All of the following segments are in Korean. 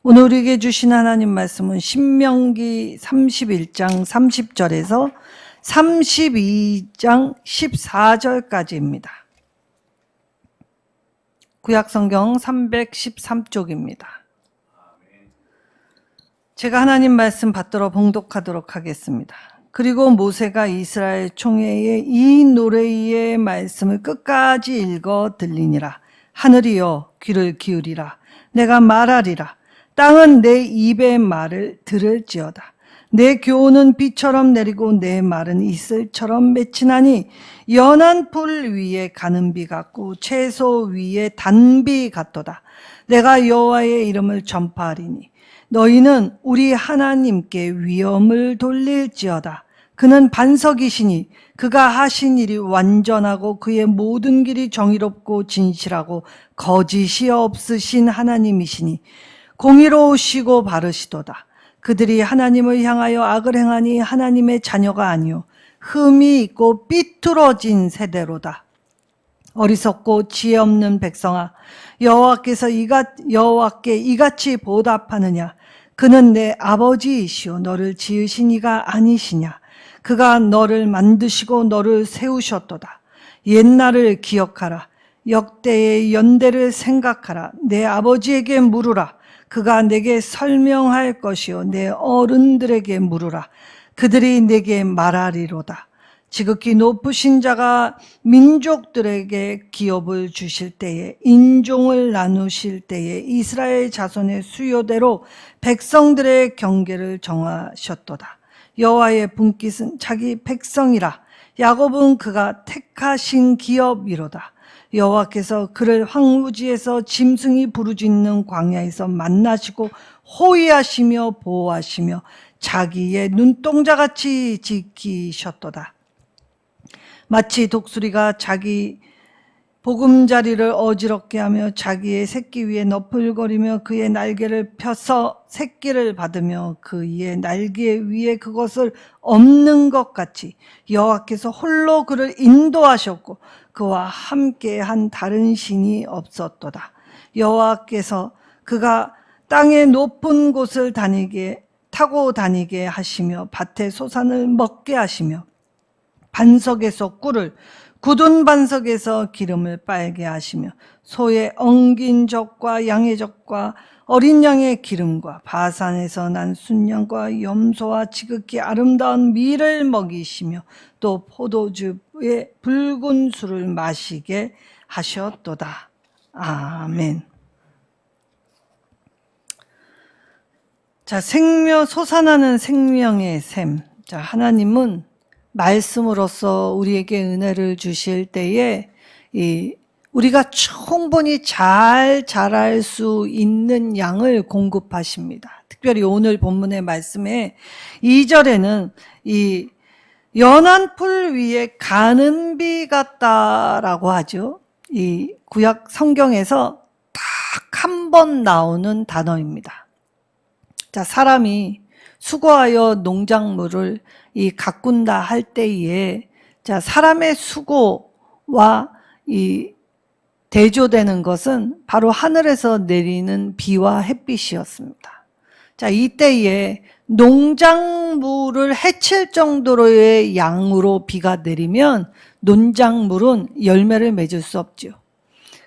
오늘 우리에게 주신 하나님 말씀은 신명기 31장 30절에서 32장 14절까지입니다. 구약성경 313쪽입니다. 제가 하나님 말씀 받들어 봉독하도록 하겠습니다. 그리고 모세가 이스라엘 총회에 이 노래의 말씀을 끝까지 읽어 들리니라. 하늘이여 귀를 기울이라. 내가 말하리라. 땅은 내 입의 말을 들을지어다. 내 교훈은 비처럼 내리고 내 말은 이슬처럼 맺히나니 연한 풀 위에 가는 비 같고 채소 위에 단비 같도다. 내가 여호와의 이름을 전파하리니 너희는 우리 하나님께 위엄을 돌릴지어다. 그는 반석이시니 그가 하신 일이 완전하고 그의 모든 길이 정의롭고 진실하고 거짓이 없으신 하나님이시니 공의로우시고 바르시도다. 그들이 하나님을 향하여 악을 행하니 하나님의 자녀가 아니요 흠이 있고 삐뚤어진 세대로다. 어리석고 지혜 없는 백성아, 여호와께 이같이 보답하느냐? 그는 내 아버지이시오 너를 지으신 이가 아니시냐? 그가 너를 만드시고 너를 세우셨도다. 옛날을 기억하라. 역대의 연대를 생각하라. 내 아버지에게 물으라. 그가 내게 설명할 것이요 내 어른들에게 물으라. 그들이 내게 말하리로다. 지극히 높으신 자가 민족들에게 기업을 주실 때에 인종을 나누실 때에 이스라엘 자손의 수요대로 백성들의 경계를 정하셨도다. 여호와의 분깃은 자기 백성이라. 야곱은 그가 택하신 기업이로다. 여호와께서 그를 황무지에서 짐승이 부르짖는 광야에서 만나시고 호위하시며 보호하시며 자기의 눈동자같이 지키셨도다. 마치 독수리가 자기 보금자리를 어지럽게 하며 자기의 새끼 위에 너풀거리며 그의 날개를 펴서 새끼를 받으며 그의 날개 위에 그것을 엎는 것 같이 여호와께서 홀로 그를 인도하셨고 그와 함께한 다른 신이 없었도다. 여호와께서 그가 땅의 높은 곳을 타고 다니게 하시며 밭의 소산을 먹게 하시며 반석에서 꿀을 굳은 반석에서 기름을 빨게 하시며 소의 엉긴 젖과 양의 젖과 어린 양의 기름과 바산에서 난 순양과 염소와 지극히 아름다운 밀을 먹이시며 또 포도주의 붉은 술을 마시게 하셨도다. 아멘. 자, 솟아나는 생명의 샘. 자, 하나님은 말씀으로써 우리에게 은혜를 주실 때에 우리가 충분히 잘 자랄 수 있는 양을 공급하십니다. 특별히 오늘 본문의 말씀에 2절에는 이 연한 풀 위에 가는 비 같다라고 하죠. 이 구약 성경에서 딱 한 번 나오는 단어입니다. 자, 사람이 수고하여 농작물을 가꾼다 할 때에 자, 사람의 수고와 대조되는 것은 바로 하늘에서 내리는 비와 햇빛이었습니다. 자, 이때에 농작물을 해칠 정도로의 양으로 비가 내리면 농작물은 열매를 맺을 수 없죠.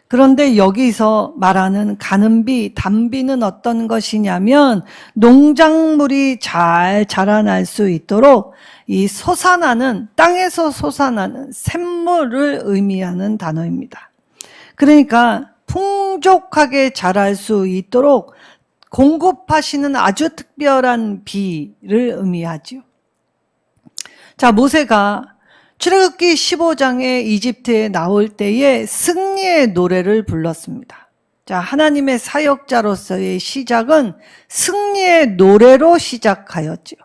그런데 여기서 말하는 가는 비, 단비는 어떤 것이냐면 농작물이 잘 자라날 수 있도록 이 땅에서 솟아나는 샘물을 의미하는 단어입니다. 그러니까 풍족하게 자랄 수 있도록 공급하시는 아주 특별한 비를 의미하죠. 자, 모세가 출애굽기 15장에 이집트에 나올 때에 승리의 노래를 불렀습니다. 자, 하나님의 사역자로서의 시작은 승리의 노래로 시작하였죠.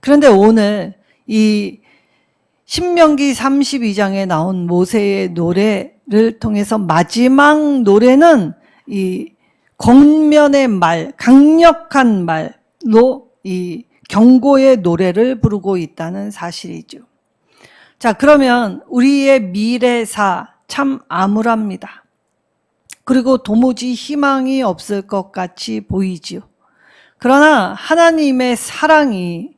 그런데 오늘 이 신명기 32장에 나온 모세의 노래를 통해서 마지막 노래는 이 권면의 말, 강력한 말로 이 경고의 노래를 부르고 있다는 사실이죠. 자, 그러면 우리의 미래사 참 암울합니다. 그리고 도무지 희망이 없을 것 같이 보이지요. 그러나 하나님의 사랑이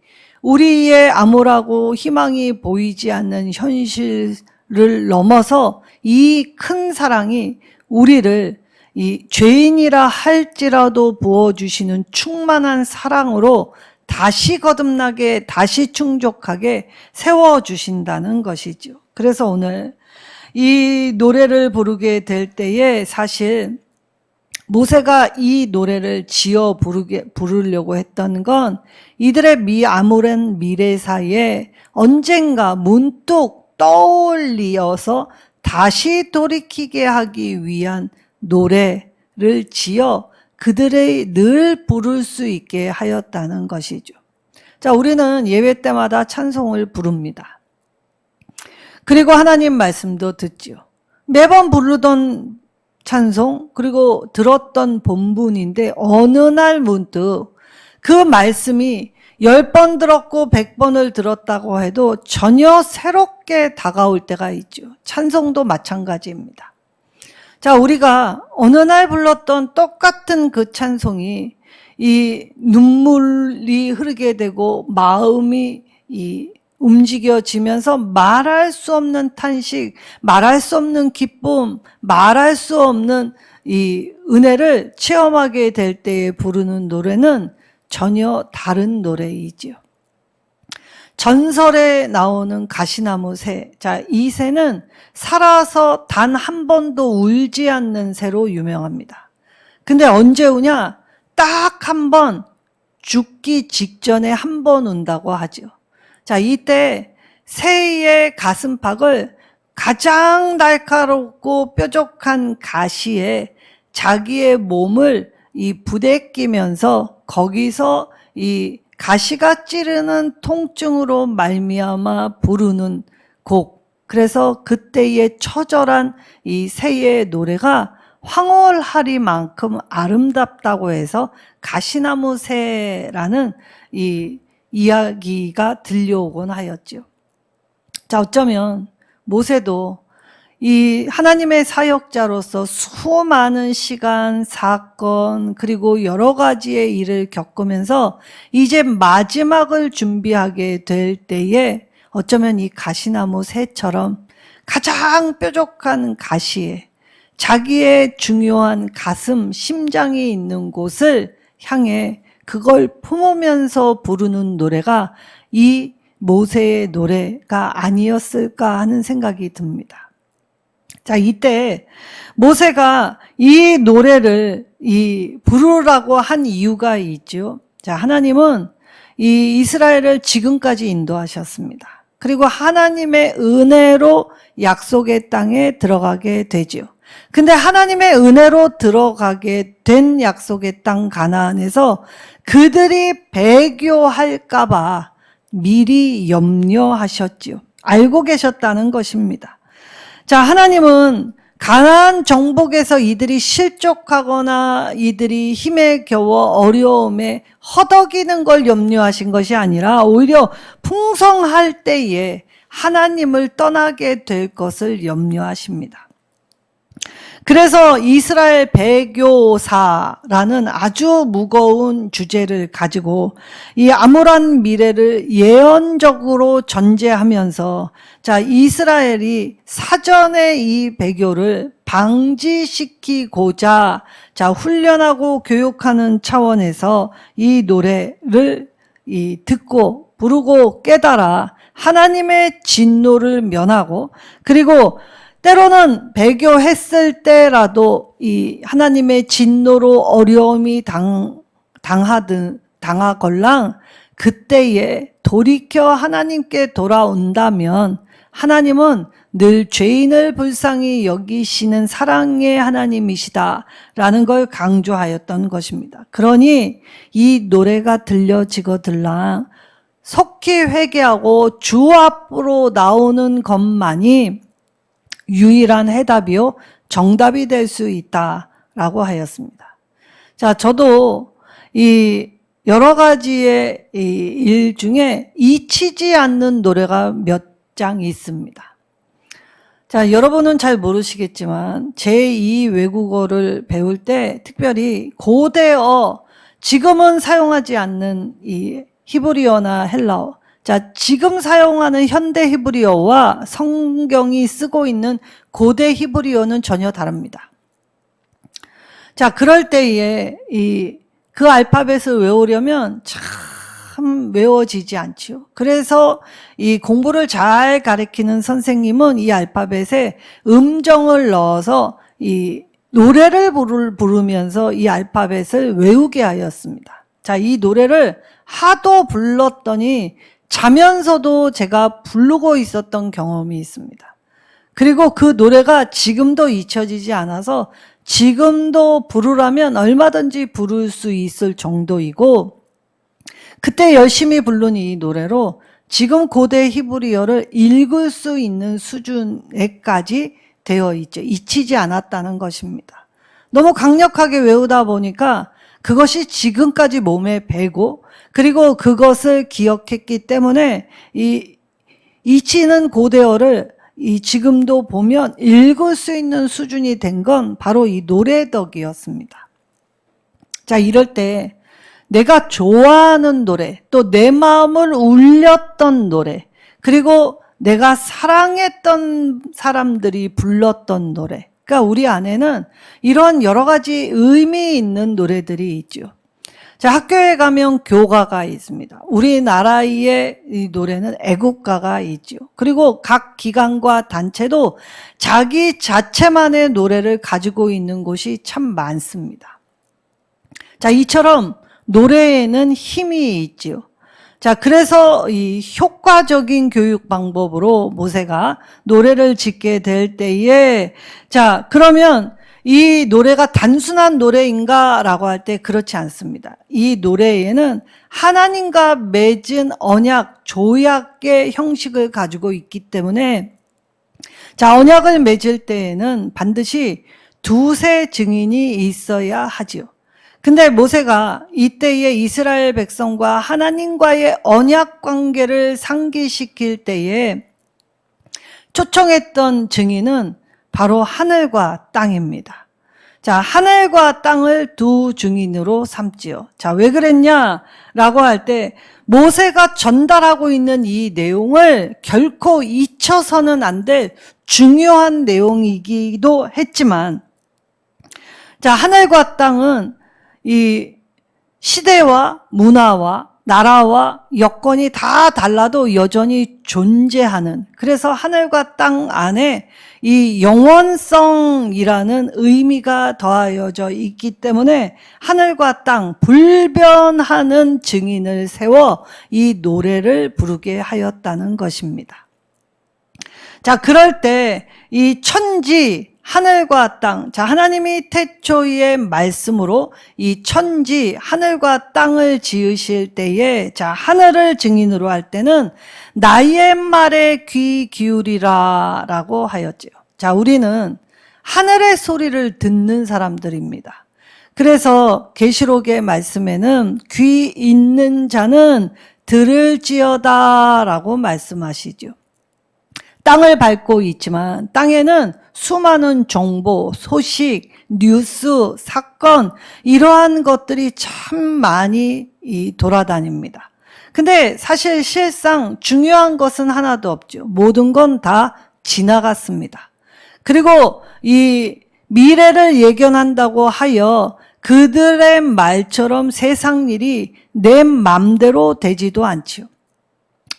우리의 암울하고 희망이 보이지 않는 현실을 넘어서 이 큰 사랑이 우리를 이 죄인이라 할지라도 부어주시는 충만한 사랑으로 다시 거듭나게, 다시 충족하게 세워주신다는 것이죠. 그래서 오늘 이 노래를 부르게 될 때에 사실 모세가 이 노래를 지어 부르려고 했던 건 이들의 암울한 미래 사이에 언젠가 문득 떠올리어서 다시 돌이키게 하기 위한 노래를 지어 그들의 늘 부를 수 있게 하였다는 것이죠. 자, 우리는 예배 때마다 찬송을 부릅니다. 그리고 하나님 말씀도 듣지요. 매번 부르던 찬송, 그리고 들었던 본문인데 어느 날 문득 그 말씀이 10번 들었고 100번을 들었다고 해도 전혀 새롭게 다가올 때가 있죠. 찬송도 마찬가지입니다. 자, 우리가 어느 날 불렀던 똑같은 그 찬송이 이 눈물이 흐르게 되고 마음이 움직여지면서 말할 수 없는 탄식, 말할 수 없는 기쁨, 말할 수 없는 이 은혜를 체험하게 될 때에 부르는 노래는 전혀 다른 노래이지요. 전설에 나오는 가시나무 새. 자, 이 새는 살아서 단 한 번도 울지 않는 새로 유명합니다. 근데 언제 우냐? 딱 한 번, 죽기 직전에 한 번 운다고 하죠. 자, 이때 새의 가슴팍을 가장 날카롭고 뾰족한 가시에 자기의 몸을 부대끼면서 거기서 이 가시가 찌르는 통증으로 말미암아 부르는 곡. 그래서 그때의 처절한 이 새의 노래가 황홀하리만큼 아름답다고 해서 가시나무 새라는 이 이야기가 들려오곤 하였죠. 자, 어쩌면 모세도 이 하나님의 사역자로서 수많은 시간, 사건, 그리고 여러 가지의 일을 겪으면서 이제 마지막을 준비하게 될 때에 어쩌면 이 가시나무 새처럼 가장 뾰족한 가시에 자기의 중요한 가슴, 심장이 있는 곳을 향해 그걸 품으면서 부르는 노래가 이 모세의 노래가 아니었을까 하는 생각이 듭니다. 자, 이때 모세가 이 노래를 부르라고 한 이유가 있죠. 자, 하나님은 이 이스라엘을 지금까지 인도하셨습니다. 그리고 하나님의 은혜로 약속의 땅에 들어가게 되죠. 근데 하나님의 은혜로 들어가게 된 약속의 땅 가나안에서 그들이 배교할까 봐 미리 염려하셨지요. 알고 계셨다는 것입니다. 자, 하나님은 가나안 정복에서 이들이 실족하거나 이들이 힘에 겨워 어려움에 허덕이는 걸 염려하신 것이 아니라 오히려 풍성할 때에 하나님을 떠나게 될 것을 염려하십니다. 그래서 이스라엘 배교사라는 아주 무거운 주제를 가지고 이 암울한 미래를 예언적으로 전제하면서 자, 이스라엘이 사전에 이 배교를 방지시키고자 자, 훈련하고 교육하는 차원에서 이 노래를 듣고 부르고 깨달아 하나님의 진노를 면하고 그리고 때로는 배교했을 때라도 이 하나님의 진노로 어려움이 당하걸랑 그때에 돌이켜 하나님께 돌아온다면 하나님은 늘 죄인을 불쌍히 여기시는 사랑의 하나님이시다라는 걸 강조하였던 것입니다. 그러니 이 노래가 들려지거들랑 속히 회개하고 주 앞으로 나오는 것만이 유일한 해답이요 정답이 될 수 있다라고 하였습니다. 자, 저도 이 여러 가지의 일 중에 잊히지 않는 노래가 몇 장 있습니다. 자, 여러분은 잘 모르시겠지만 제2 외국어를 배울 때 특별히 고대어 지금은 사용하지 않는 이 히브리어나 헬라어, 자, 지금 사용하는 현대 히브리어와 성경이 쓰고 있는 고대 히브리어는 전혀 다릅니다. 자, 그럴 때에 그 알파벳을 외우려면 참 외워지지 않지요. 그래서 이 공부를 잘 가르치는 선생님은 이 알파벳에 음정을 넣어서 이 노래를 부르면서 이 알파벳을 외우게 하였습니다. 자, 이 노래를 하도 불렀더니 자면서도 제가 부르고 있었던 경험이 있습니다. 그리고 그 노래가 지금도 잊혀지지 않아서 지금도 부르라면 얼마든지 부를 수 있을 정도이고, 그때 열심히 부른 이 노래로 지금 고대 히브리어를 읽을 수 있는 수준에까지 되어 있죠. 잊히지 않았다는 것입니다. 너무 강력하게 외우다 보니까 그것이 지금까지 몸에 배고, 그리고 그것을 기억했기 때문에 이 잊히는 고대어를 지금도 보면 읽을 수 있는 수준이 된 건 바로 이 노래 덕이었습니다. 자, 이럴 때 내가 좋아하는 노래, 또 내 마음을 울렸던 노래, 그리고 내가 사랑했던 사람들이 불렀던 노래, 그러니까 우리 안에는 이런 여러 가지 의미 있는 노래들이 있죠. 자, 학교에 가면 교가가 있습니다. 우리나라의 이 노래는 애국가가 있죠. 그리고 각 기관과 단체도 자기 자체만의 노래를 가지고 있는 곳이 참 많습니다. 자, 이처럼 노래에는 힘이 있지요. 자, 그래서 이 효과적인 교육 방법으로 모세가 노래를 짓게 될 때에, 자, 그러면 이 노래가 단순한 노래인가 라고 할 때 그렇지 않습니다. 이 노래에는 하나님과 맺은 언약, 조약의 형식을 가지고 있기 때문에, 자, 언약을 맺을 때에는 반드시 두세 증인이 있어야 하지요. 근데 모세가 이때에 이스라엘 백성과 하나님과의 언약 관계를 상기시킬 때에 초청했던 증인은 바로 하늘과 땅입니다. 자, 하늘과 땅을 두 증인으로 삼지요. 자, 왜 그랬냐라고 할 때 모세가 전달하고 있는 이 내용을 결코 잊혀서는 안 될 중요한 내용이기도 했지만, 자, 하늘과 땅은 이 시대와 문화와 나라와 여건이 다 달라도 여전히 존재하는, 그래서 하늘과 땅 안에 이 영원성이라는 의미가 더하여져 있기 때문에 하늘과 땅 불변하는 증인을 세워 이 노래를 부르게 하였다는 것입니다. 자, 그럴 때 이 천지, 하늘과 땅, 자, 하나님이 태초의 말씀으로 이 천지, 하늘과 땅을 지으실 때에, 자, 하늘을 증인으로 할 때는 나의 말에 귀 기울이라 라고 하였지요. 자, 우리는 하늘의 소리를 듣는 사람들입니다. 그래서 계시록의 말씀에는 귀 있는 자는 들을지어다 라고 말씀하시죠. 땅을 밟고 있지만 땅에는 수많은 정보, 소식, 뉴스, 사건, 이러한 것들이 참 많이 돌아다닙니다. 근데 사실 실상 중요한 것은 하나도 없죠. 모든 건 다 지나갔습니다. 그리고 이 미래를 예견한다고 하여 그들의 말처럼 세상 일이 내 맘대로 되지도 않지요.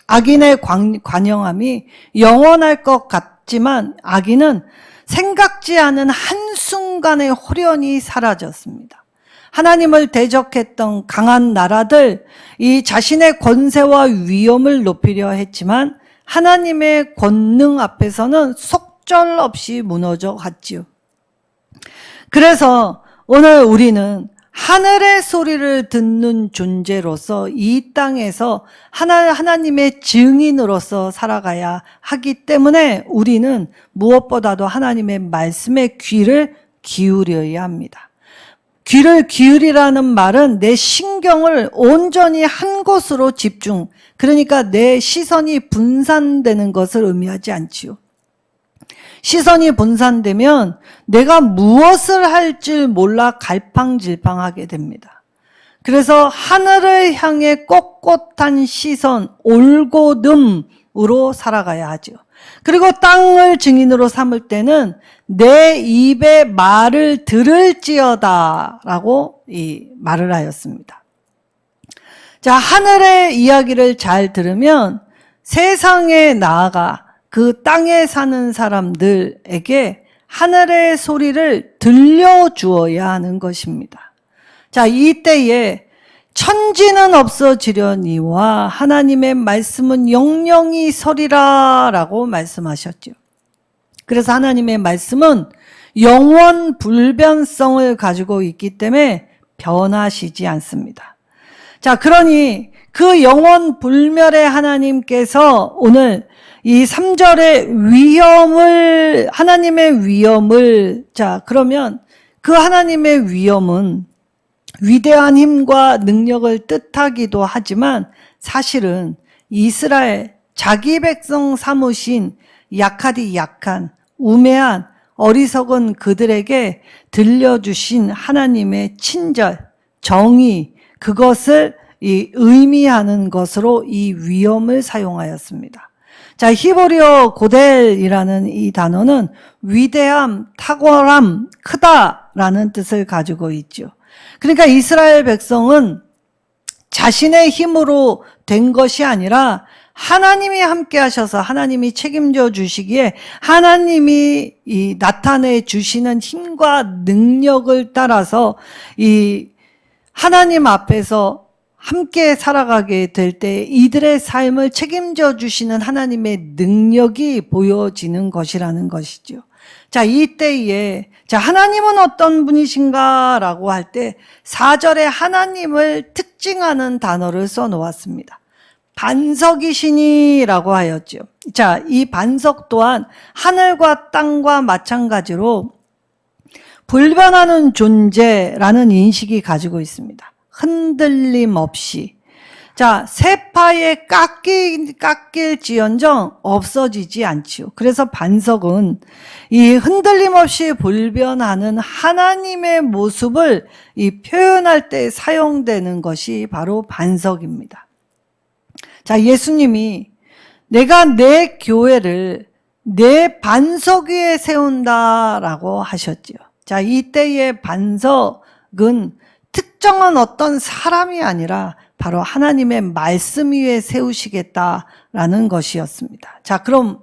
악인의 관영함이 영원할 것 같지만 악인은 생각지 않은 한순간에 홀연히 사라졌습니다. 하나님을 대적했던 강한 나라들, 이 자신의 권세와 위엄을 높이려 했지만 하나님의 권능 앞에서는 속절없이 무너져 갔지요. 그래서 오늘 우리는 하늘의 소리를 듣는 존재로서 이 땅에서 하나님의 증인으로서 살아가야 하기 때문에 우리는 무엇보다도 하나님의 말씀에 귀를 기울여야 합니다. 귀를 기울이라는 말은 내 신경을 온전히 한 곳으로 집중, 그러니까 내 시선이 분산되는 것을 의미하지 않지요. 시선이 분산되면 내가 무엇을 할지 몰라 갈팡질팡하게 됩니다. 그래서 하늘을 향해 꼿꼿한 시선, 올곧음으로 살아가야 하죠. 그리고 땅을 증인으로 삼을 때는 내 입의 말을 들을지어다 라고 말을 하였습니다. 자, 하늘의 이야기를 잘 들으면 세상에 나아가 그 땅에 사는 사람들에게 하늘의 소리를 들려주어야 하는 것입니다. 자, 이때에 천지는 없어지려니와 하나님의 말씀은 영영이 서리라 라고 말씀하셨죠. 그래서 하나님의 말씀은 영원 불변성을 가지고 있기 때문에 변하시지 않습니다. 자, 그러니 그 영원 불멸의 하나님께서 오늘 이 3절의 위엄을, 하나님의 위엄을, 자, 그러면 그 하나님의 위엄은 위대한 힘과 능력을 뜻하기도 하지만 사실은 이스라엘 자기 백성 삼으신 약하디 약한 우매한 어리석은 그들에게 들려주신 하나님의 친절, 정의, 그것을 의미하는 것으로 이 위엄을 사용하였습니다. 자, 히브리어 고델이라는 이 단어는 위대함, 탁월함, 크다라는 뜻을 가지고 있죠. 그러니까 이스라엘 백성은 자신의 힘으로 된 것이 아니라 하나님이 함께 하셔서 하나님이 책임져 주시기에 하나님이 나타내 주시는 힘과 능력을 따라서 이 하나님 앞에서 함께 살아가게 될 때 이들의 삶을 책임져 주시는 하나님의 능력이 보여지는 것이라는 것이죠. 자, 이때에 자, 하나님은 어떤 분이신가 라고 할 때 4절에 하나님을 특징하는 단어를 써 놓았습니다. 반석이시니 라고 하였죠. 자, 이 반석 또한 하늘과 땅과 마찬가지로 불변하는 존재라는 인식이 가지고 있습니다. 흔들림 없이. 자, 세파에 깎일지언정 없어지지 않지요. 그래서 반석은 이 흔들림 없이 불변하는 하나님의 모습을 표현할 때 사용되는 것이 바로 반석입니다. 자, 예수님이 내가 내 교회를 내 반석 위에 세운다라고 하셨지요. 자, 이때의 반석은 특정한 어떤 사람이 아니라 바로 하나님의 말씀 위에 세우시겠다라는 것이었습니다. 자, 그럼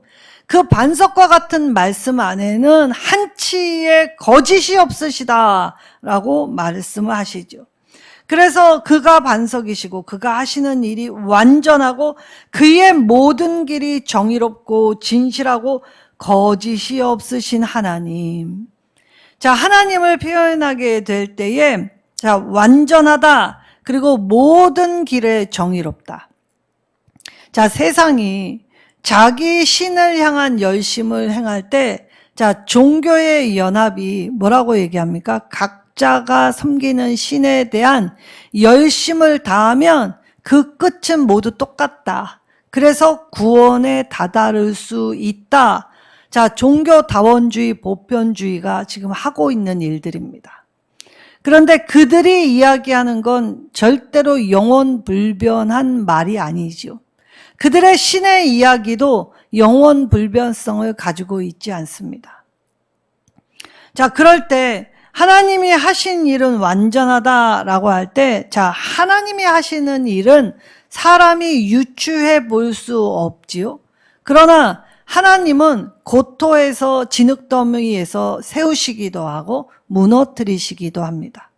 그 반석과 같은 말씀 안에는 한치의 거짓이 없으시다라고 말씀을 하시죠. 그래서 그가 반석이시고 그가 하시는 일이 완전하고 그의 모든 길이 정의롭고 진실하고 거짓이 없으신 하나님. 자, 하나님을 표현하게 될 때에 자, 완전하다. 그리고 모든 길에 정의롭다. 자, 세상이 자기 신을 향한 열심을 행할 때, 자, 종교의 연합이 뭐라고 얘기합니까? 각자가 섬기는 신에 대한 열심을 다하면 그 끝은 모두 똑같다. 그래서 구원에 다다를 수 있다. 자, 종교다원주의, 보편주의가 지금 하고 있는 일들입니다. 그런데 그들이 이야기하는 건 절대로 영원불변한 말이 아니죠. 그들의 신의 이야기도 영원불변성을 가지고 있지 않습니다. 자, 그럴 때 하나님이 하신 일은 완전하다라고 할 때, 자, 하나님이 하시는 일은 사람이 유추해 볼 수 없지요. 그러나 하나님은 고토에서 진흙더미에서 세우시기도 하고 무너뜨리시기도 합니다.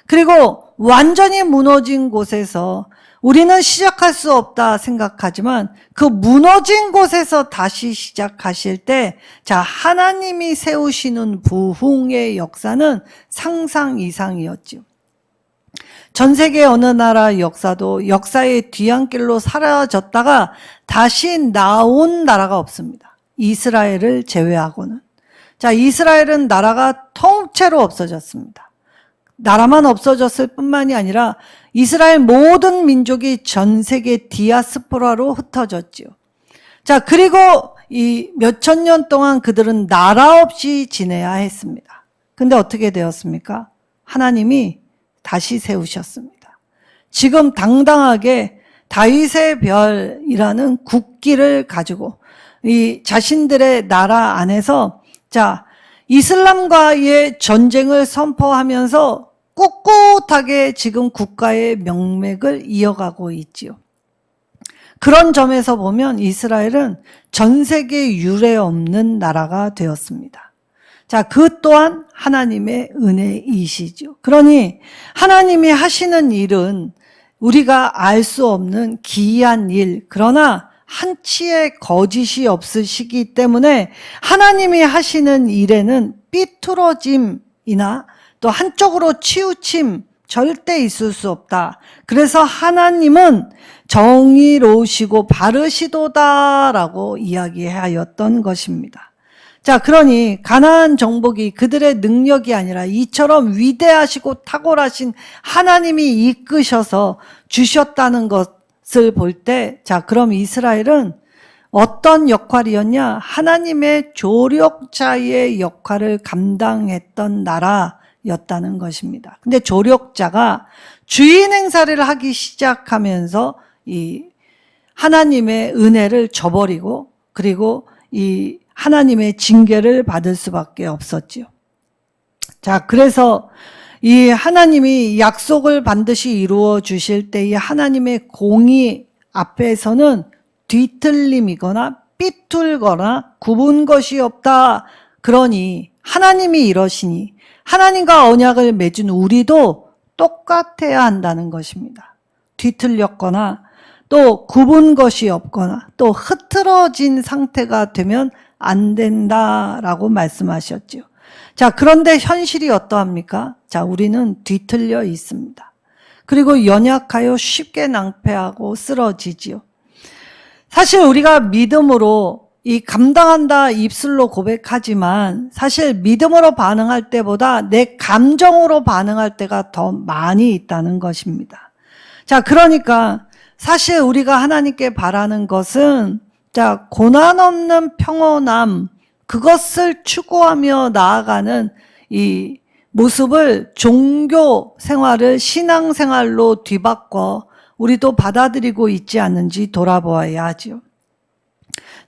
그리고 완전히 무너진 곳에서 우리는 시작할 수 없다 생각하지만 그 무너진 곳에서 다시 시작하실 때, 자, 하나님이 세우시는 부흥의 역사는 상상 이상이었죠. 전 세계 어느 나라 역사도 역사의 뒤안길로 사라졌다가 다시 나온 나라가 없습니다. 이스라엘을 제외하고는. 자, 이스라엘은 나라가 통째로 없어졌습니다. 나라만 없어졌을 뿐만이 아니라 이스라엘 모든 민족이 전 세계 디아스포라로 흩어졌지요. 자, 그리고 이 몇천 년 동안 그들은 나라 없이 지내야 했습니다. 근데 어떻게 되었습니까? 하나님이 다시 세우셨습니다. 지금 당당하게 다윗의 별이라는 국기를 가지고 이 자신들의 나라 안에서 이슬람과의 전쟁을 선포하면서 꿋꿋하게 지금 국가의 명맥을 이어가고 있지요. 그런 점에서 보면 이스라엘은 전 세계 유례 없는 나라가 되었습니다. 그 또한 하나님의 은혜이시죠. 그러니 하나님이 하시는 일은 우리가 알 수 없는 기이한 일, 그러나 한치의 거짓이 없으시기 때문에 하나님이 하시는 일에는 삐뚤어짐이나 또 한쪽으로 치우침 절대 있을 수 없다. 그래서 하나님은 정의로우시고 바르시도다라고 이야기하였던 것입니다. 그러니 가나안 정복이 그들의 능력이 아니라 이처럼 위대하시고 탁월하신 하나님이 이끄셔서 주셨다는 것을 볼 때, 그럼 이스라엘은 어떤 역할이었냐? 하나님의 조력자의 역할을 감당했던 나라였다는 것입니다. 근데 조력자가 주인 행사를 하기 시작하면서 이 하나님의 은혜를 저버리고 그리고 이 하나님의 징계를 받을 수밖에 없었지요. 그래서 이 하나님이 약속을 반드시 이루어 주실 때 이 하나님의 공의 앞에서는 뒤틀림이거나 삐뚤거나 굽은 것이 없다. 그러니 하나님이 이러시니 하나님과 언약을 맺은 우리도 똑같아야 한다는 것입니다. 뒤틀렸거나 또 굽은 것이 없거나 또 흐트러진 상태가 되면 안 된다라고 말씀하셨죠. 그런데 현실이 어떠합니까? 우리는 뒤틀려 있습니다. 그리고 연약하여 쉽게 낭패하고 쓰러지지요. 사실 우리가 믿음으로 이 감당한다 입술로 고백하지만 사실 믿음으로 반응할 때보다 내 감정으로 반응할 때가 더 많이 있다는 것입니다. 그러니까 사실 우리가 하나님께 바라는 것은 고난 없는 평온함, 그것을 추구하며 나아가는 이 모습을 종교 생활을 신앙 생활로 뒤바꿔 우리도 받아들이고 있지 않는지 돌아보아야 하지요.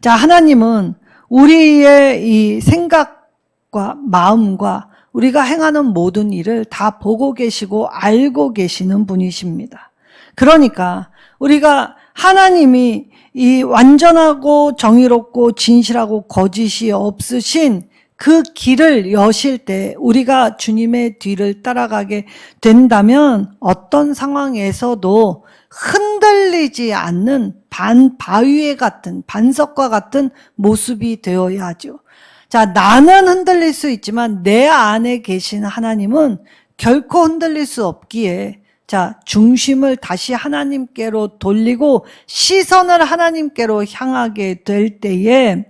하나님은 우리의 이 생각과 마음과 우리가 행하는 모든 일을 다 보고 계시고 알고 계시는 분이십니다. 그러니까 우리가 하나님이 이 완전하고 정의롭고 진실하고 거짓이 없으신 그 길을 여실 때 우리가 주님의 뒤를 따라가게 된다면 어떤 상황에서도 흔들리지 않는 바위에 같은 반석과 같은 모습이 되어야 하죠. 나는 흔들릴 수 있지만 내 안에 계신 하나님은 결코 흔들릴 수 없기에 중심을 다시 하나님께로 돌리고 시선을 하나님께로 향하게 될 때에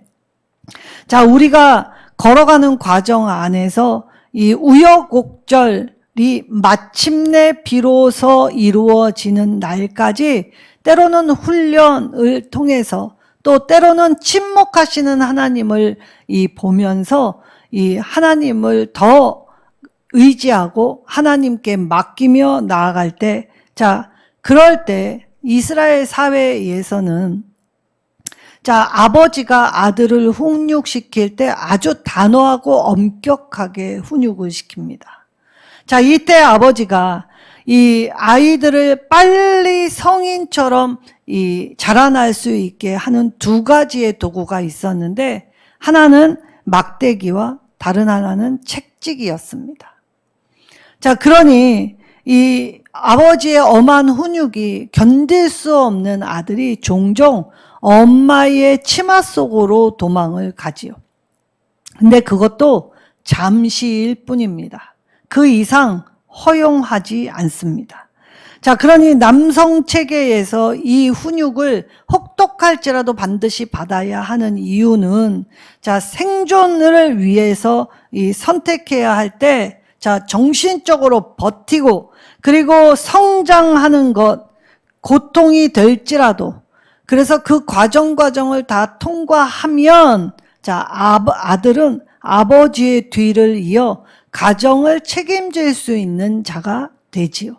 우리가 걸어가는 과정 안에서 이 우여곡절이 마침내 비로소 이루어지는 날까지 때로는 훈련을 통해서 또 때로는 침묵하시는 하나님을 보면서 이 하나님을 더 의지하고 하나님께 맡기며 나아갈 때, 그럴 때 이스라엘 사회에서는 아버지가 아들을 훈육시킬 때 아주 단호하고 엄격하게 훈육을 시킵니다. 이때 아버지가 이 아이들을 빨리 성인처럼 자라날 수 있게 하는 두 가지의 도구가 있었는데 하나는 막대기와 다른 하나는 책찍이였습니다. 그러니 이 아버지의 엄한 훈육이 견딜 수 없는 아들이 종종 엄마의 치마 속으로 도망을 가지요. 근데 그것도 잠시일 뿐입니다. 그 이상 허용하지 않습니다. 그러니 남성 체계에서 이 훈육을 혹독할지라도 반드시 받아야 하는 이유는 생존을 위해서 선택해야 할 때 정신적으로 버티고 그리고 성장하는 것, 고통이 될지라도 그래서 그 과정을 다 통과하면 아들은 아버지의 뒤를 이어 가정을 책임질 수 있는 자가 되지요.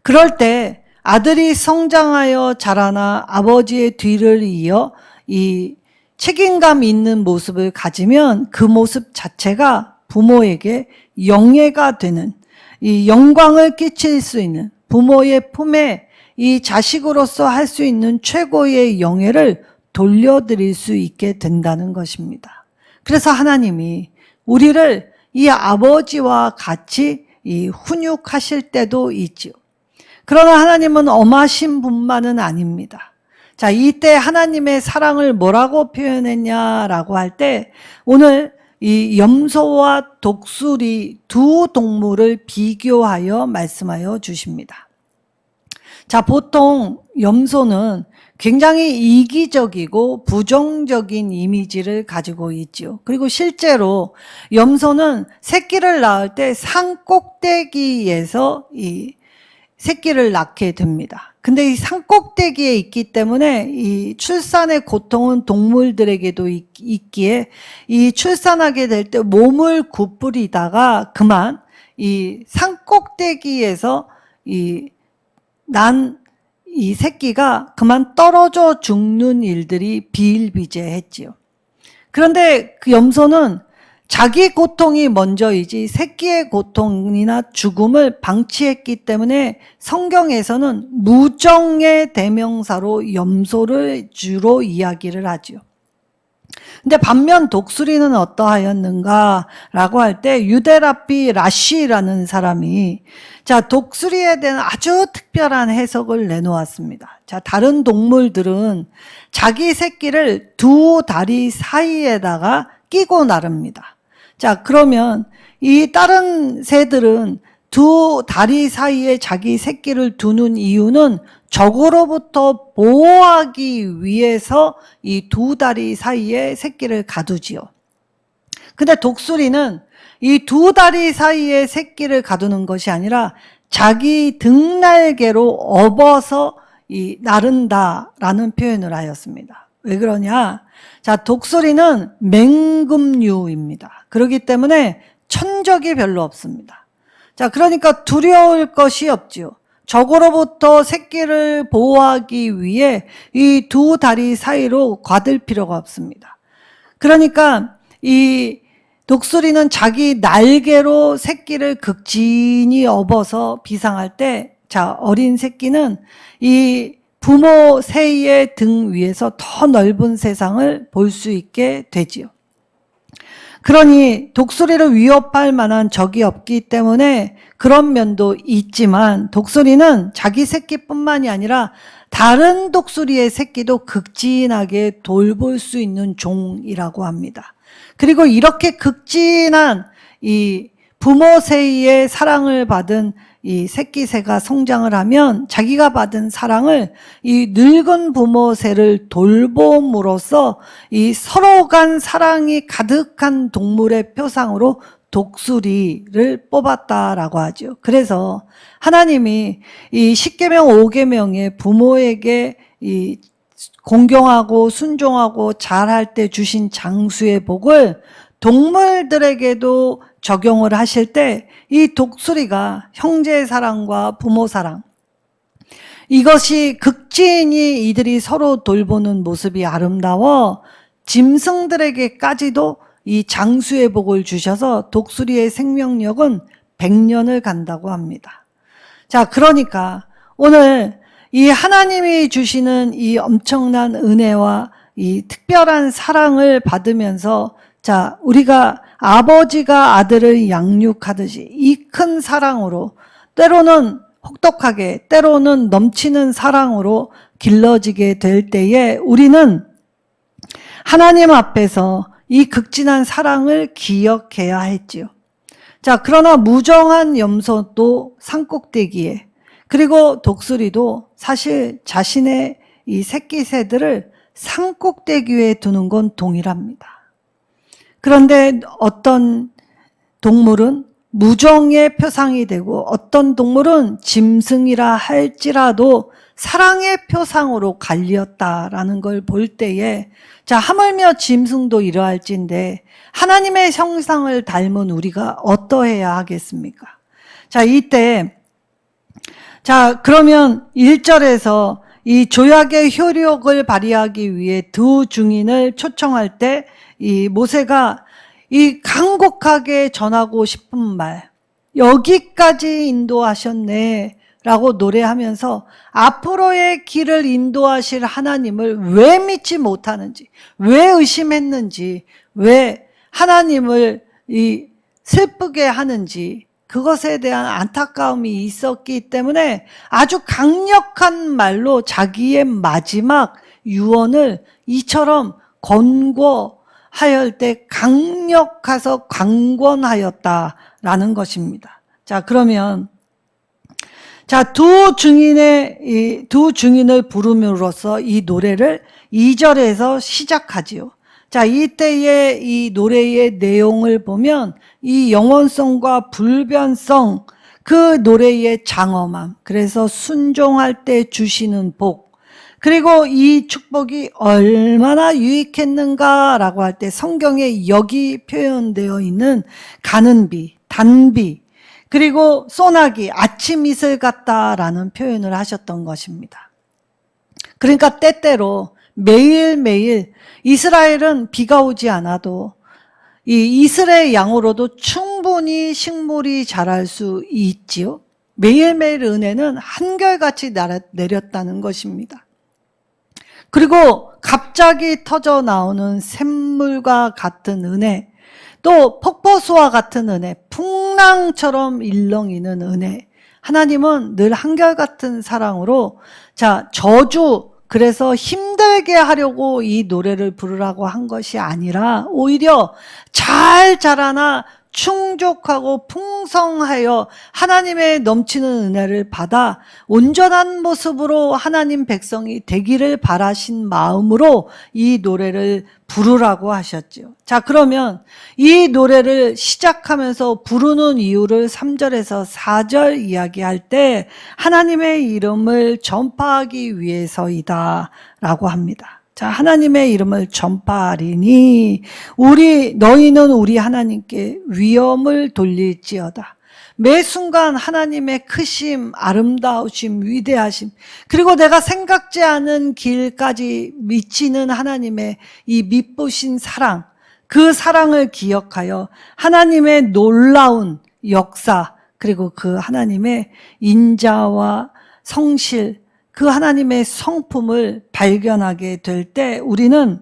그럴 때 아들이 성장하여 자라나 아버지의 뒤를 이어 이 책임감 있는 모습을 가지면 그 모습 자체가 부모에게 영예가 되는, 이 영광을 끼칠 수 있는, 부모의 품에 이 자식으로서 할 수 있는 최고의 영예를 돌려드릴 수 있게 된다는 것입니다. 그래서 하나님이 우리를 이 아버지와 같이 이 훈육하실 때도 있지요. 그러나 하나님은 엄하신 분만은 아닙니다. 자, 이때 하나님의 사랑을 뭐라고 표현했냐라고 할 때, 오늘 이 염소와 독수리 두 동물을 비교하여 말씀하여 주십니다. 자, 보통 염소는 굉장히 이기적이고 부정적인 이미지를 가지고 있죠. 그리고 실제로 염소는 새끼를 낳을 때 산 꼭대기에서 이 새끼를 낳게 됩니다. 근데 이 산 꼭대기에 있기 때문에 이 출산의 고통은 동물들에게도 있기에 이 출산하게 될 때 몸을 구부리다가 그만 이 산 꼭대기에서 난 이 새끼가 그만 떨어져 죽는 일들이 비일비재했지요. 그런데 그 염소는 자기 고통이 먼저이지 새끼의 고통이나 죽음을 방치했기 때문에 성경에서는 무정의 대명사로 염소를 주로 이야기를 하죠. 근데 반면 독수리는 어떠하였는가라고 할 때 유데라피 라쉬라는 사람이 자, 독수리에 대한 아주 특별한 해석을 내놓았습니다. 자, 다른 동물들은 자기 새끼를 두 다리 사이에다가 끼고 나릅니다. 자, 그러면 이 다른 새들은 두 다리 사이에 자기 새끼를 두는 이유는 적으로부터 보호하기 위해서 이 두 다리 사이에 새끼를 가두지요. 근데 독수리는 이 두 다리 사이에 새끼를 가두는 것이 아니라 자기 등날개로 업어서 나른다라는 표현을 하였습니다. 왜 그러냐? 자, 독수리는 맹금류입니다. 그렇기 때문에 천적이 별로 없습니다. 자, 그러니까 두려울 것이 없지요. 적으로부터 새끼를 보호하기 위해 이 두 다리 사이로 과들 필요가 없습니다. 그러니까 이 독수리는 자기 날개로 새끼를 극진히 업어서 비상할 때, 자, 어린 새끼는 이 부모 새의 등 위에서 더 넓은 세상을 볼 수 있게 되지요. 그러니 독수리를 위협할 만한 적이 없기 때문에 그런 면도 있지만 독수리는 자기 새끼뿐만이 아니라 다른 독수리의 새끼도 극진하게 돌볼 수 있는 종이라고 합니다. 그리고 이렇게 극진한 이 부모 새의 사랑을 받은 이 새끼 새가 성장을 하면 자기가 받은 사랑을 이 늙은 부모 새를 돌봄으로써 이 서로 간 사랑이 가득한 동물의 표상으로 독수리를 뽑았다라고 하죠. 그래서 하나님이 이 십계명 5계명에 부모에게 이 공경하고 순종하고 잘할 때 주신 장수의 복을 동물들에게도 적용을 하실 때 이 독수리가 형제의 사랑과 부모 사랑, 이것이 극진히 이들이 서로 돌보는 모습이 아름다워 짐승들에게까지도 이 장수의 복을 주셔서 독수리의 생명력은 100년을 간다고 합니다. 자, 그러니까 오늘 이 하나님이 주시는 이 엄청난 은혜와 이 특별한 사랑을 받으면서 자, 우리가 아버지가 아들을 양육하듯이 이 큰 사랑으로 때로는 혹독하게 때로는 넘치는 사랑으로 길러지게 될 때에 우리는 하나님 앞에서 이 극진한 사랑을 기억해야 했지요. 자, 그러나 무정한 염소도 산꼭대기에 그리고 독수리도 사실 자신의 이 새끼 새들을 산꼭대기에 두는 건 동일합니다. 그런데 어떤 동물은 무정의 표상이 되고 어떤 동물은 짐승이라 할지라도 사랑의 표상으로 갈렸다라는 걸 볼 때에 자, 하물며 짐승도 이러할진데 하나님의 형상을 닮은 우리가 어떠해야 하겠습니까? 자, 이때 자, 그러면 1절에서 이 조약의 효력을 발휘하기 위해 두 증인을 초청할 때 이 모세가 이 간곡하게 전하고 싶은 말, 여기까지 인도하셨네 라고 노래하면서 앞으로의 길을 인도하실 하나님을 왜 믿지 못하는지, 왜 의심했는지, 왜 하나님을 이 슬프게 하는지, 그것에 대한 안타까움이 있었기 때문에 아주 강력한 말로 자기의 마지막 유언을 이처럼 권고하였을 때 강력해서 강권하였다라는 것입니다. 자, 그러면 두 증인을 부름으로써 이 노래를 2절에서 시작하지요. 자, 이때의 이 노래의 내용을 보면 이 영원성과 불변성, 그 노래의 장엄함, 그래서 순종할 때 주시는 복, 그리고 이 축복이 얼마나 유익했는가라고 할 때 성경에 여기 표현되어 있는 가는 비, 단비, 그리고 소나기, 아침 이슬 같다라는 표현을 하셨던 것입니다. 그러니까 때때로 매일매일 이스라엘은 비가 오지 않아도 이 이스라엘 양으로도 충분히 식물이 자랄 수 있지요. 매일매일 은혜는 한결같이 내렸다는 것입니다. 그리고 갑자기 터져 나오는 샘물과 같은 은혜, 또 폭포수와 같은 은혜, 풍랑처럼 일렁이는 은혜. 하나님은 늘 한결같은 사랑으로 저주, 그래서 힘들게 하려고 이 노래를 부르라고 한 것이 아니라 오히려 잘 자라나 충족하고 풍성하여 하나님의 넘치는 은혜를 받아 온전한 모습으로 하나님 백성이 되기를 바라신 마음으로 이 노래를 부르라고 하셨죠. 자, 그러면 이 노래를 시작하면서 부르는 이유를 3절에서 4절 이야기할 때 하나님의 이름을 전파하기 위해서이다 라고 합니다. 자, 하나님의 이름을 전파하리니 너희는 우리 하나님께 위엄을 돌릴지어다. 매 순간 하나님의 크심, 아름다우심, 위대하심, 그리고 내가 생각지 않은 길까지 미치는 하나님의 이 미쁘신 사랑, 그 사랑을 기억하여 하나님의 놀라운 역사, 그리고 그 하나님의 인자와 성실, 그 하나님의 성품을 발견하게 될 때 우리는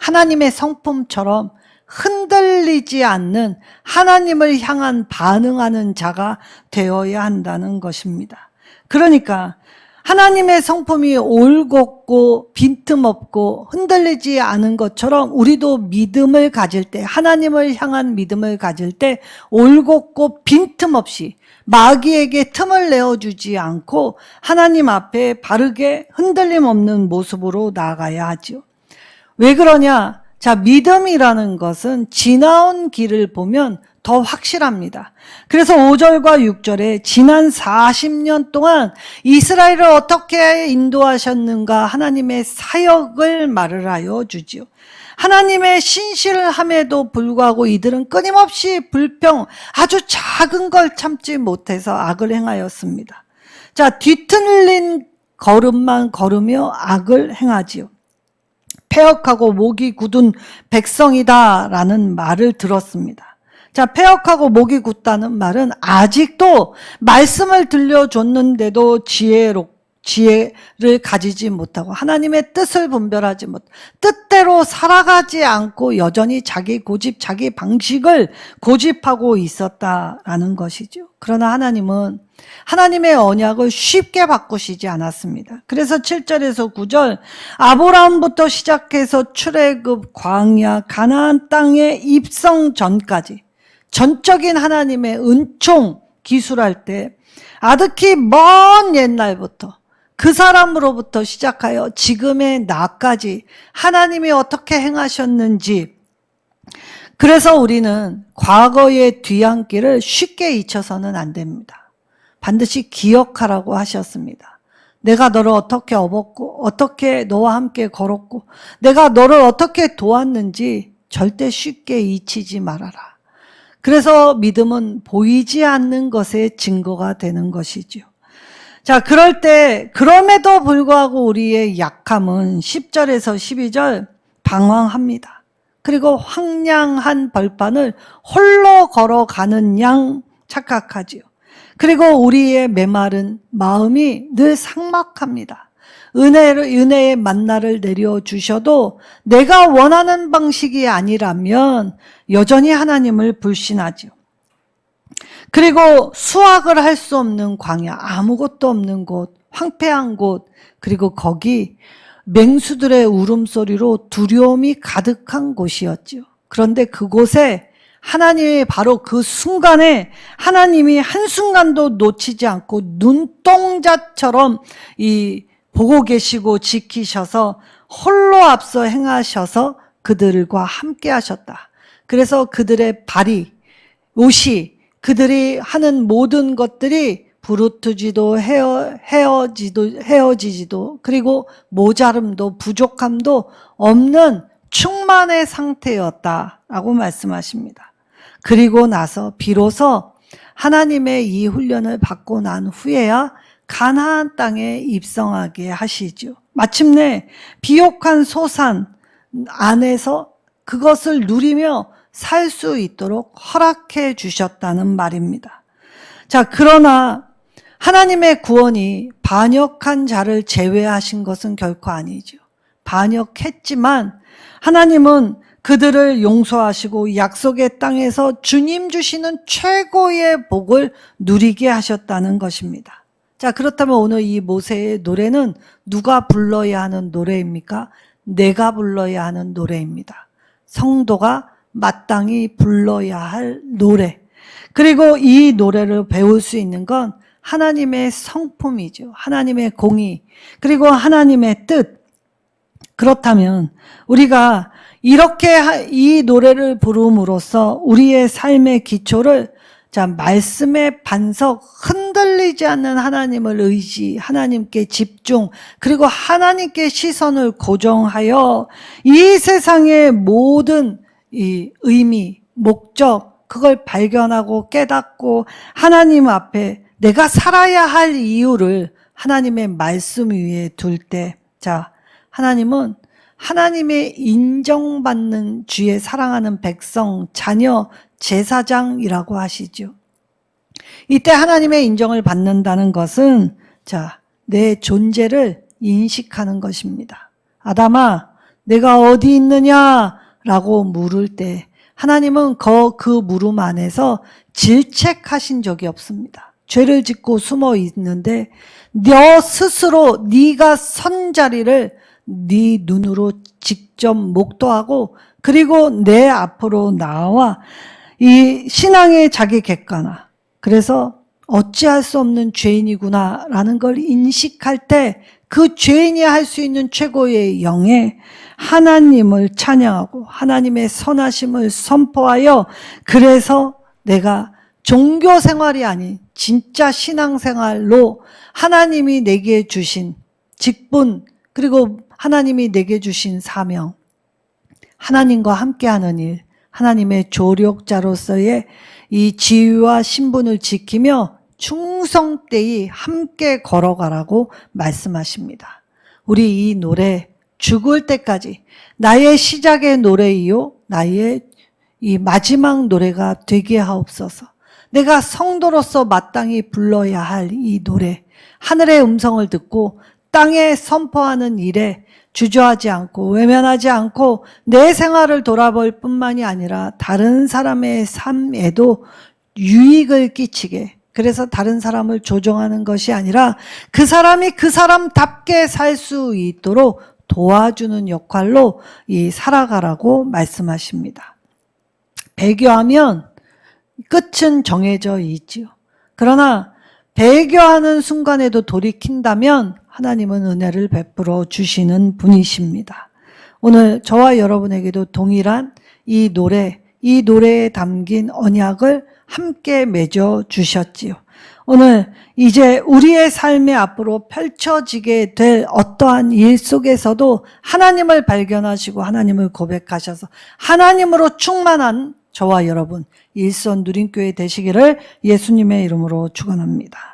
하나님의 성품처럼 흔들리지 않는 하나님을 향한 반응하는 자가 되어야 한다는 것입니다. 그러니까 하나님의 성품이 올곧고 빈틈없고 흔들리지 않은 것처럼 우리도 믿음을 가질 때, 하나님을 향한 믿음을 가질 때 올곧고 빈틈없이 마귀에게 틈을 내어주지 않고 하나님 앞에 바르게 흔들림 없는 모습으로 나아가야 하죠. 왜 그러냐? 자, 믿음이라는 것은 지나온 길을 보면 더 확실합니다. 그래서 5절과 6절에 지난 40년 동안 이스라엘을 어떻게 인도하셨는가 하나님의 사역을 말을 하여 주지요. 하나님의 신실함에도 불구하고 이들은 끊임없이 불평, 아주 작은 걸 참지 못해서 악을 행하였습니다. 자, 뒤틀린 걸음만 걸으며 악을 행하지요. 패역하고 목이 굳은 백성이다라는 말을 들었습니다. 자, 패역하고 목이 굳다는 말은 아직도 말씀을 들려줬는데도 지혜를 가지지 못하고 하나님의 뜻을 분별하지 못, 뜻대로 살아가지 않고 여전히 자기 고집, 자기 방식을 고집하고 있었다라는 것이죠. 그러나 하나님은 하나님의 언약을 쉽게 바꾸시지 않았습니다. 그래서 7절에서 9절 아브라함부터 시작해서 출애굽, 광야, 가나안 땅에 입성 전까지 전적인 하나님의 은총 기술할 때 아득히 먼 옛날부터 그 사람으로부터 시작하여 지금의 나까지 하나님이 어떻게 행하셨는지, 그래서 우리는 과거의 뒤안길을 쉽게 잊혀서는 안 됩니다. 반드시 기억하라고 하셨습니다. 내가 너를 어떻게 업었고 어떻게 너와 함께 걸었고 내가 너를 어떻게 도왔는지 절대 쉽게 잊히지 말아라. 그래서 믿음은 보이지 않는 것의 증거가 되는 것이죠. 자, 그럴 때 그럼에도 불구하고 우리의 약함은 10절에서 12절 방황합니다. 그리고 황량한 벌판을 홀로 걸어가는 양 착각하지요. 그리고 우리의 메마른 마음이 늘 삭막합니다. 은혜의 만나를 내려주셔도 내가 원하는 방식이 아니라면 여전히 하나님을 불신하지요. 그리고 수확을 할 수 없는 광야, 아무것도 없는 곳, 황폐한 곳, 그리고 거기 맹수들의 울음소리로 두려움이 가득한 곳이었지요. 그런데 그곳에 하나님이 바로 그 순간에 하나님이 한순간도 놓치지 않고 눈동자처럼 보고 계시고 지키셔서 홀로 앞서 행하셔서 그들과 함께 하셨다. 그래서 그들의 발이, 옷이, 그들이 하는 모든 것들이 부르트지도 헤어지지도 그리고 모자름도 부족함도 없는 충만의 상태였다라고 말씀하십니다. 그리고 나서 비로소 하나님의 이 훈련을 받고 난 후에야 가나안 땅에 입성하게 하시죠. 마침내 비옥한 소산 안에서 그것을 누리며 살 수 있도록 허락해 주셨다는 말입니다. 자, 그러나 하나님의 구원이 반역한 자를 제외하신 것은 결코 아니죠. 반역했지만 하나님은 그들을 용서하시고 약속의 땅에서 주님 주시는 최고의 복을 누리게 하셨다는 것입니다. 자, 그렇다면 오늘 이 모세의 노래는 누가 불러야 하는 노래입니까? 내가 불러야 하는 노래입니다. 성도가 마땅히 불러야 할 노래. 그리고 이 노래를 배울 수 있는 건 하나님의 성품이죠. 하나님의 공의, 그리고 하나님의 뜻. 그렇다면 우리가 이렇게 이 노래를 부름으로써 우리의 삶의 기초를 말씀의 반석, 흔들리지 않는 하나님을 의지, 하나님께 집중, 그리고 하나님께 시선을 고정하여 이 세상의 모든 이 의미, 목적, 그걸 발견하고 깨닫고 하나님 앞에 내가 살아야 할 이유를 하나님의 말씀 위에 둘 때, 하나님은 하나님의 인정받는 주의 사랑하는 백성, 자녀, 제사장이라고 하시죠. 이때 하나님의 인정을 받는다는 것은 내 존재를 인식하는 것입니다. 아담아, 내가 어디 있느냐라고 물을 때 하나님은 그 물음 안에서 질책하신 적이 없습니다. 죄를 짓고 숨어 있는데 너 스스로 네가 선 자리를 네 눈으로 직접 목도하고 그리고 내 앞으로 나와 이 신앙의 자기 객관화, 그래서 어찌할 수 없는 죄인이구나 라는 걸 인식할 때 그 죄인이 할 수 있는 최고의 영예 하나님을 찬양하고 하나님의 선하심을 선포하여, 그래서 내가 종교 생활이 아닌 진짜 신앙생활로 하나님이 내게 주신 직분, 그리고 하나님이 내게 주신 사명, 하나님과 함께하는 일, 하나님의 조력자로서의 이 지위와 신분을 지키며 충성되이 함께 걸어가라고 말씀하십니다. 우리 이 노래 죽을 때까지 나의 시작의 노래이요 나의 이 마지막 노래가 되게 하옵소서. 내가 성도로서 마땅히 불러야 할 이 노래, 하늘의 음성을 듣고 땅에 선포하는 일에 주저하지 않고 외면하지 않고 내 생활을 돌아볼 뿐만이 아니라 다른 사람의 삶에도 유익을 끼치게, 그래서 다른 사람을 조종하는 것이 아니라 그 사람이 그 사람답게 살 수 있도록 도와주는 역할로 살아가라고 말씀하십니다. 배교하면 끝은 정해져 있지요. 그러나 배교하는 순간에도 돌이킨다면 하나님은 은혜를 베풀어 주시는 분이십니다. 오늘 저와 여러분에게도 동일한 이 노래에 담긴 언약을 함께 맺어 주셨지요. 오늘 이제 우리의 삶에 앞으로 펼쳐지게 될 어떠한 일 속에서도 하나님을 발견하시고 하나님을 고백하셔서 하나님으로 충만한 저와 여러분 일선 누림교회 되시기를 예수님의 이름으로 축원합니다.